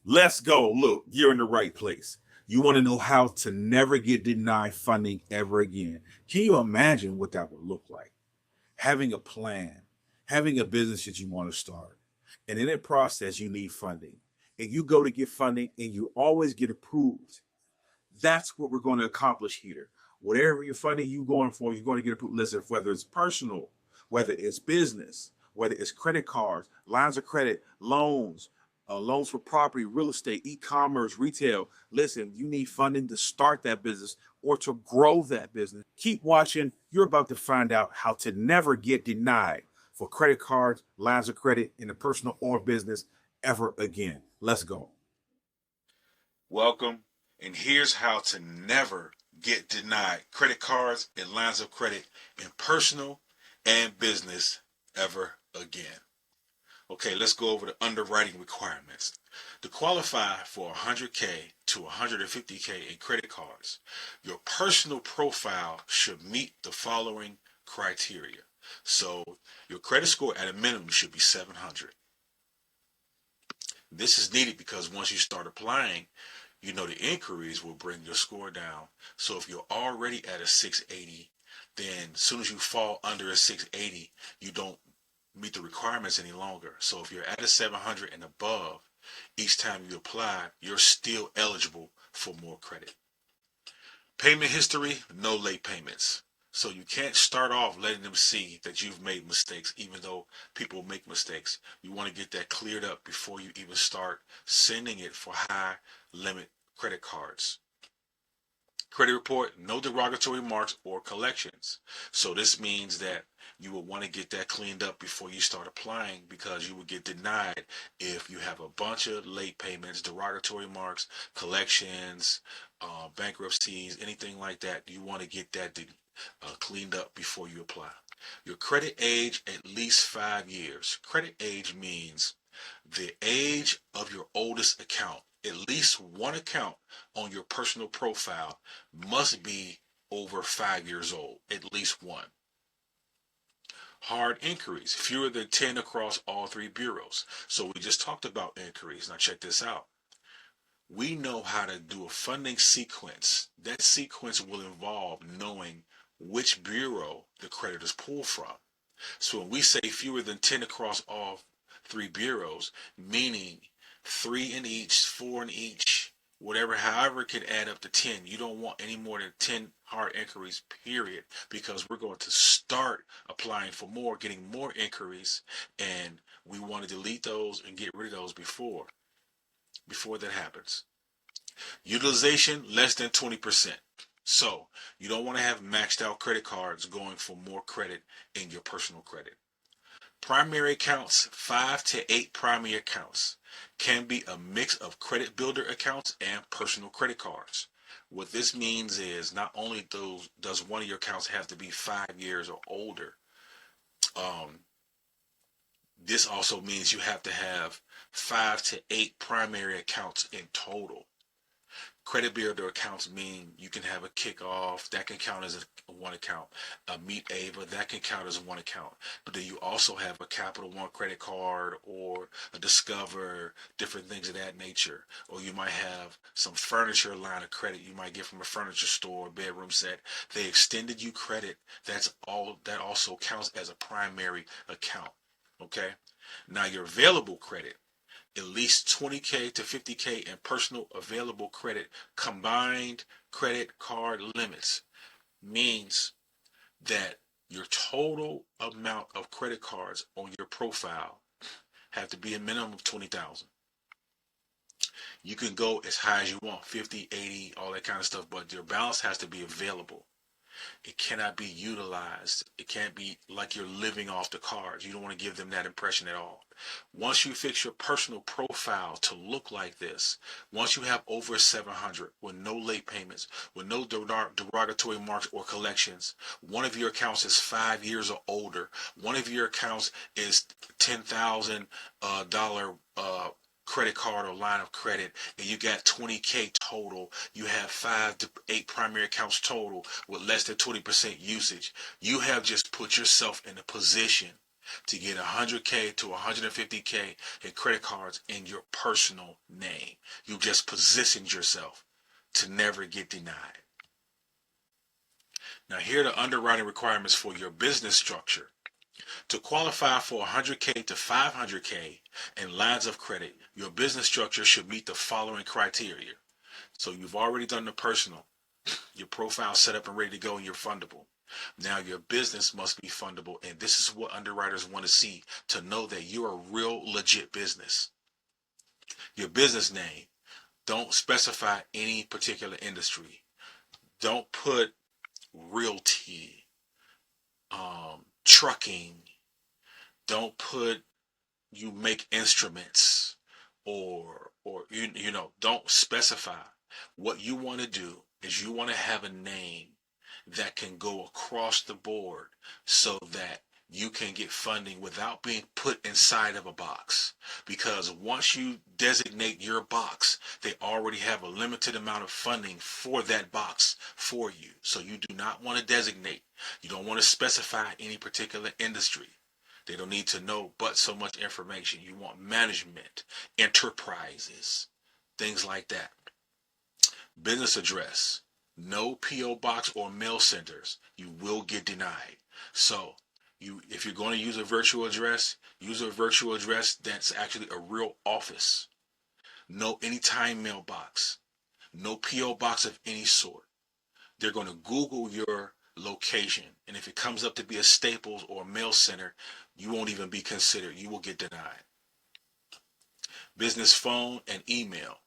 Let's go. Look, you're in the right place. You want to know how to never get denied funding ever again. Can you imagine what that would look like? Having a plan, having a business that you want to start. And in that process, you need funding. And you go to get funding and you always get approved. That's what we're going to accomplish here. Whatever you're funding you going for, you're going to get approved. Listen, whether it's personal, whether it's business, whether it's credit cards, lines of credit, loans, loans for property, real estate, e-commerce, retail. Listen, you need funding to start that business or to grow that business. Keep watching. You're about to find out how to never get denied for credit cards, lines of credit in the personal or business ever again. Let's go. Welcome, and here's how to never get denied credit cards and lines of credit in personal and business ever again. Okay, let's go over the underwriting requirements. To qualify for 100K to 150K in credit cards, your personal profile should meet the following criteria. So, your credit score at a minimum should be 700. This is needed because once you start applying, you know the inquiries will bring your score down. So if you're already at a 680, then as soon as you fall under a 680, you don't meet the requirements any longer. So if you're at a 700 and above, each time you apply, you're still eligible for more credit. Payment history, no late payments. So you can't start off letting them see that you've made mistakes, even though people make mistakes. You want to get that cleared up before you even start sending it for high limit credit cards. Credit report, no derogatory marks or collections. So this means that you will want to get that cleaned up before you start applying, because you will get denied if you have a bunch of late payments, derogatory marks, collections, bankruptcies, anything like that. You want to get that cleaned up before you apply. Your credit age, at least 5 years. Credit age means the age of your oldest account. At least one account on your personal profile must be over 5 years old, at least one. Hard inquiries, fewer than 10 across all three bureaus. So we just talked about inquiries. Now check this out. We know how to do a funding sequence. That sequence will involve knowing which bureau the creditors pull from. So when we say fewer than 10 across all three bureaus, meaning 3 in each, 4 in each, whatever, however it could add up to 10. You don't want any more than 10 hard inquiries, period, because we're going to start applying for more, getting more inquiries, and we want to delete those and get rid of those before that happens. Utilization less than 20%. So you don't want to have maxed out credit cards going for more credit in your personal credit. Primary accounts, 5 to 8 primary accounts, can be a mix of credit builder accounts and personal credit cards. What this means is not only does one of your accounts have to be 5 years or older, this also means you have to have 5 to 8 primary accounts in total. Credit builder accounts mean you can have a kickoff, that can count as one account. A Meet Ava, that can count as one account. But then you also have a Capital One credit card or a Discover, different things of that nature. Or you might have some furniture line of credit you might get from a furniture store, bedroom set. They extended you credit. That also counts as a primary account. Okay? Now your available credit, at least 20K to 50K in personal available credit combined credit card limits, means that your total amount of credit cards on your profile have to be a minimum of 20,000. You can go as high as you want, 50, 80, all that kind of stuff, but your balance has to be available. It cannot be utilized. It can't be like you're living off the cards. You don't want to give them that impression at all. Once you fix your personal profile to look like this, once you have over 700 with no late payments, with no derogatory marks or collections, one of your accounts is 5 years or older, one of your accounts is $10,000 credit card or line of credit, and you got 20K total, you have 5 to 8 primary accounts total with less than 20% usage, you have just put yourself in a position to get 100K to 150K in credit cards in your personal name. You just positioned yourself to never get denied. Now, here are the underwriting requirements for your business structure. To qualify for 100K to 500K in lines of credit, your business structure should meet the following criteria. So you've already done the personal, your profile set up and ready to go, and you're fundable. Now your business must be fundable, and this is what underwriters want to see to know that you're a real legit business. Your business name, don't specify any particular industry. Don't put realty, trucking. Don't put you make instruments, or don't specify. What you want to do is you want to have a name that can go across the board so that you can get funding without being put inside of a box. Because once you designate your box, they already have a limited amount of funding for that box for you. So you do not want to designate. You don't want to specify any particular industry. They don't need to know but so much information. You want management, enterprises, things like that. Business address, no P.O. box or mail centers. You will get denied. So if you're going to use a virtual address, use a virtual address that's actually a real office. No anytime mailbox. No P.O. box of any sort. They're going to Google your location, and if it comes up to be a Staples or a mail center, you won't even be considered. You will get denied. Business phone and email.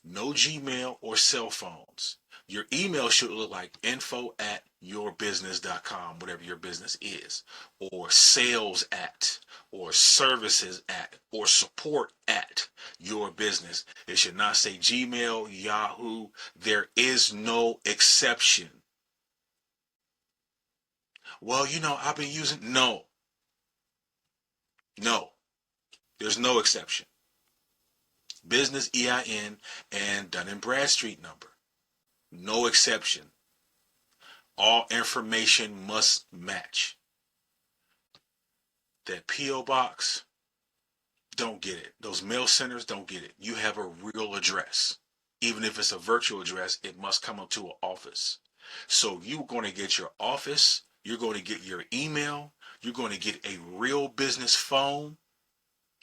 No Gmail or cell phones. Your email should look like info@yourbusiness.com, whatever your business is, or sales at, or services at, or support at your business. It should not say Gmail, Yahoo. There is no exception. Well, I've been using, no, there's no exception. Business EIN and Dun & Bradstreet number. No exception. All information must match. That P.O. box, don't get it. Those mail centers, don't get it. You have a real address. Even if it's a virtual address, it must come up to an office. So you're going to get your office, you're going to get your email, you're going to get a real business phone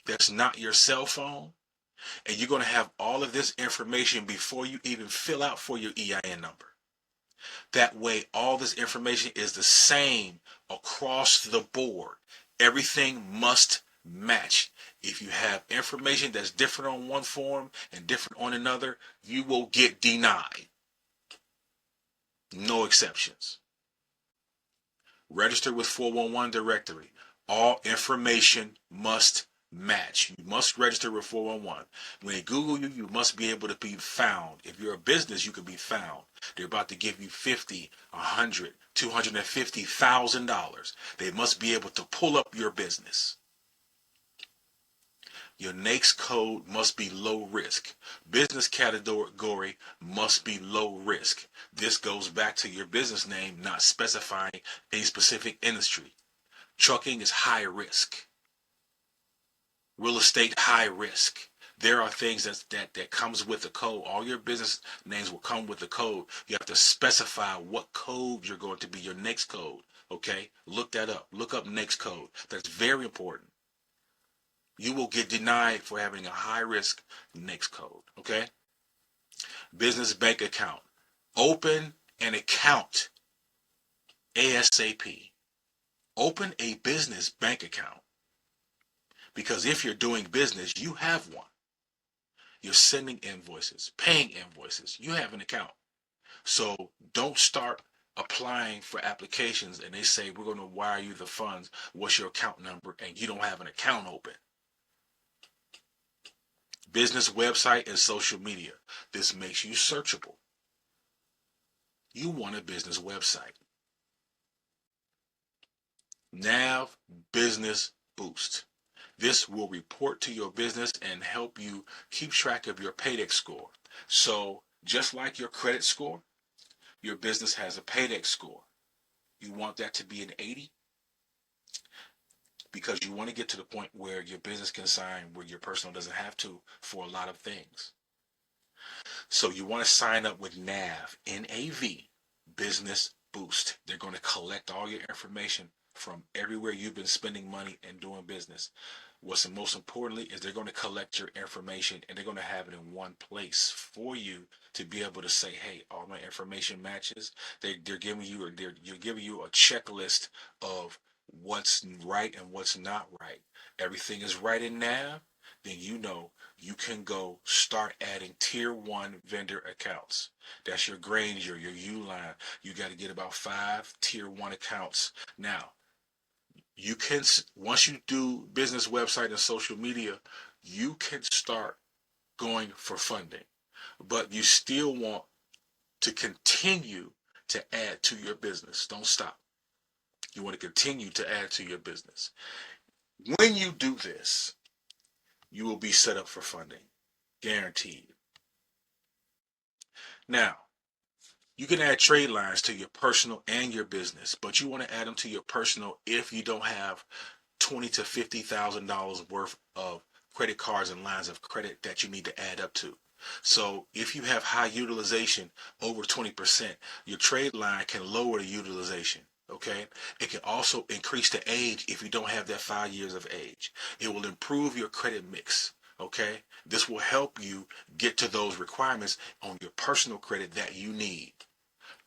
that's not your cell phone, and you're going to have all of this information before you even fill out for your EIN number. That way, all this information is the same across the board. Everything must match. If you have information that's different on one form and different on another, you will get denied. No exceptions. Register with 411 directory. All information must match. You must register with 411. When they Google you, you must be able to be found. If you're a business, you can be found. They're about to give you $50, $100, $250,000. They must be able to pull up your business. Your NAICS code must be low risk. Business category must be low risk. This goes back to your business name not specifying a specific industry. Trucking is high risk. Real estate, high risk. There are things that comes with the code. All your business names will come with the code. You have to specify what code you're going to be, your NAICS code. Okay? Look that up. Look up NAICS code. That's very important. You will get denied for having a high risk NAICS code. Okay? Business bank account. Open an account ASAP. Open a business bank account. Because if you're doing business, you have one. You're sending invoices, paying invoices. You have an account. So don't start applying for applications and they say, we're going to wire you the funds. What's your account number? And you don't have an account open. Business website and social media. This makes you searchable. You want a business website. Nav Business Boost. This will report to your business and help you keep track of your Paydex score. So just like your credit score, your business has a Paydex score. You want that to be an 80? because you want to get to the point where your business can sign where your personal doesn't have to for a lot of things. So you want to sign up with NAV, N-A-V, Business Boost. They're going to collect all your information from everywhere you've been spending money and doing business. What's most importantly is they're going to collect your information and they're going to have it in one place for you to be able to say, hey, all my information matches. They're giving you, or you're giving you a checklist of what's right and what's not right. Everything is right in NAV, then you know you can go start adding tier 1 vendor accounts. That's your Granger, your Uline. You got to get about 5 tier 1 accounts. Now, you can, once you do business website and social media, you can start going for funding, but you still want to continue to add to your business. Don't stop. You want to continue to add to your business. When you do this, you will be set up for funding, guaranteed. Now, you can add trade lines to your personal and your business, but you want to add them to your personal if you don't have $20,000 to $50,000 worth of credit cards and lines of credit that you need to add up to. So if you have high utilization, over 20%, your trade line can lower the utilization. Okay, it can also increase the age if you don't have that 5 years of age. It will improve your credit mix. Okay, this will help you get to those requirements on your personal credit that you need.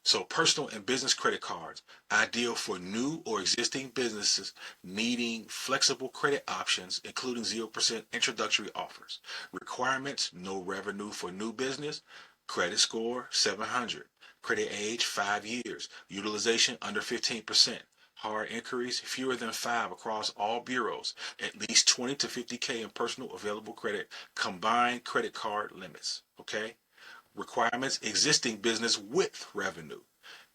So personal and business credit cards, ideal for new or existing businesses needing flexible credit options, including 0% introductory offers. Requirements: no revenue for new business, credit score 700, credit age 5 years, utilization under 15%, hard inquiries fewer than 5 across all bureaus, at least 20 to 50K in personal available credit, combined credit card limits. Okay. Requirements: existing business with revenue.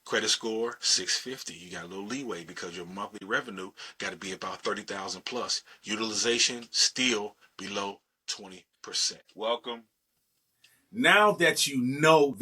Credit score 650. You got a little leeway because your monthly revenue got to be about 30,000 plus. Utilization still below 20%. Welcome. Now that you know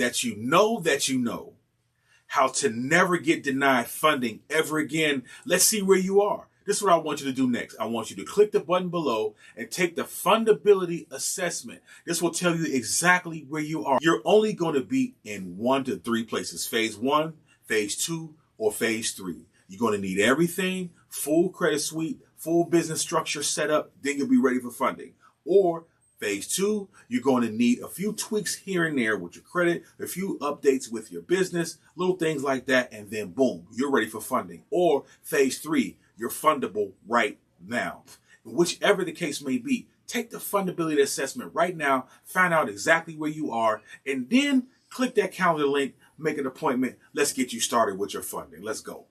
how to never get denied funding ever again, let's see where you are. This is what I want you to do next. I want you to click the button below and take the fundability assessment. This will tell you exactly where you are. You're only going to be in 1 to 3 places: phase 1, phase 2, or phase 3. You're going to need everything, full credit suite, full business structure set up, then you'll be ready for funding. Or phase 2, you're going to need a few tweaks here and there with your credit, a few updates with your business, little things like that, and then boom, you're ready for funding. Or phase 3, you're fundable right now. Whichever the case may be, take the fundability assessment right now, find out exactly where you are, and then click that calendar link, make an appointment. Let's get you started with your funding. Let's go.